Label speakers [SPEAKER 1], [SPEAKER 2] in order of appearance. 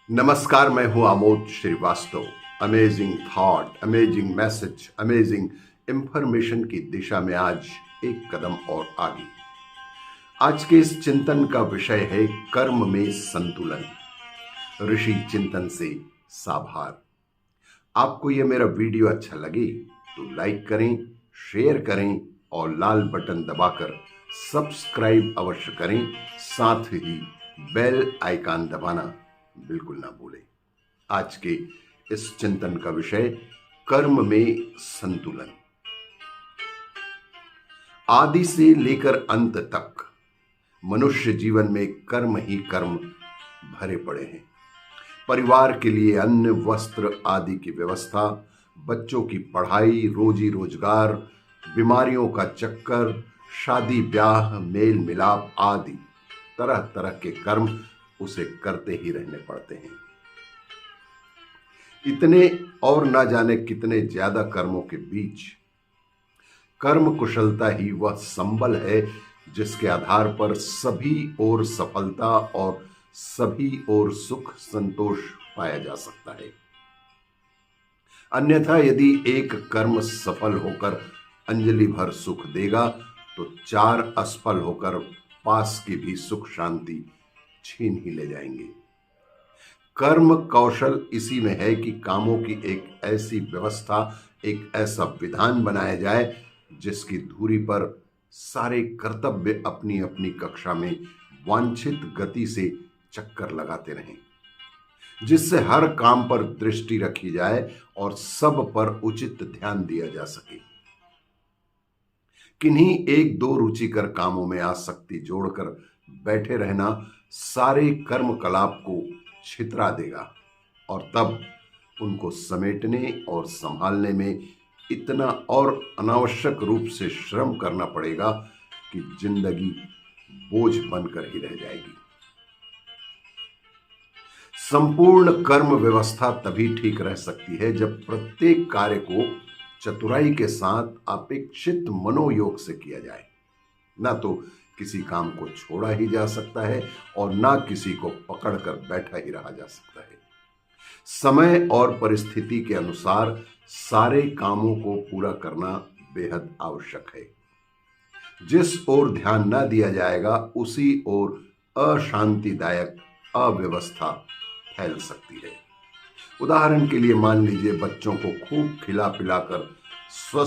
[SPEAKER 1] नमस्कार, मैं हूं Amod Srivastava. Amazing thought, amazing message, amazing information की दिशा में आज एक कदम और आगे। आज के इस चिंतन का विषय है कर्म में संतुलन। ऋषि चिंतन से साभार। आपको यह मेरा वीडियो अच्छा लगे तो लाइक करें, शेयर करें और लाल बटन दबाकर सब्सक्राइब अवश्य करें। साथ ही बेल आइकन दबाना बिल्कुल ना भूलें। आज के इस चिंतन का विषय कर्म में संतुलन। आदि से लेकर अंत तक मनुष्य जीवन में कर्म ही कर्म भरे पड़े हैं। परिवार के लिए अन्न, वस्त्र आदि की व्यवस्था, बच्चों की पढ़ाई, रोजी रोजगार, बीमारियों का चक्कर, शादी ब्याह, मेल मिलाप आदि तरह तरह के कर्म उसे करते ही रहने पड़ते हैं। इतने और ना जाने कितने ज्यादा कर्मों के बीच कर्म कुशलता ही वह संबल है जिसके आधार पर सभी ओर सफलता और सभी ओर सुख संतोष पाया जा सकता है। अन्यथा यदि एक कर्म सफल होकर अंजलि भर सुख देगा तो चार असफल होकर पास की भी सुख शांति छीन ही ले जाएंगे। कर्म कौशल इसी में है कि कामों की एक ऐसी व्यवस्था, एक ऐसा विधान बनाया जाए जिसकी धुरी पर सारे कर्तव्य अपनी अपनी कक्षा में वांछित गति से चक्कर लगाते रहें, जिससे हर काम पर दृष्टि रखी जाए और सब पर उचित ध्यान दिया जा सके। किन्हीं एक दो रुचिकर कामों में आसक्ति जोड़कर बैठे रहना सारे कर्म कलाप को छितरा देगा और तब उनको समेटने और संभालने में इतना और अनावश्यक रूप से श्रम करना पड़ेगा कि जिंदगी बोझ बनकर ही रह जाएगी। संपूर्ण कर्म व्यवस्था तभी ठीक रह सकती है जब प्रत्येक कार्य को चतुराई के साथ अपेक्षित मनोयोग से किया जाए। ना तो किसी काम को छोड़ा ही जा सकता है और ना किसी को पकड़कर बैठा ही रहा जा सकता है। समय और परिस्थिति के अनुसार सारे कामों को पूरा करना बेहद आवश्यक है। जिस ओर ध्यान न दिया जाएगा उसी ओर अशांतिदायक अव्यवस्था फैल सकती है। उदाहरण के लिए मान लीजिए, बच्चों को खूब खिला पिलाकर स्वस्थ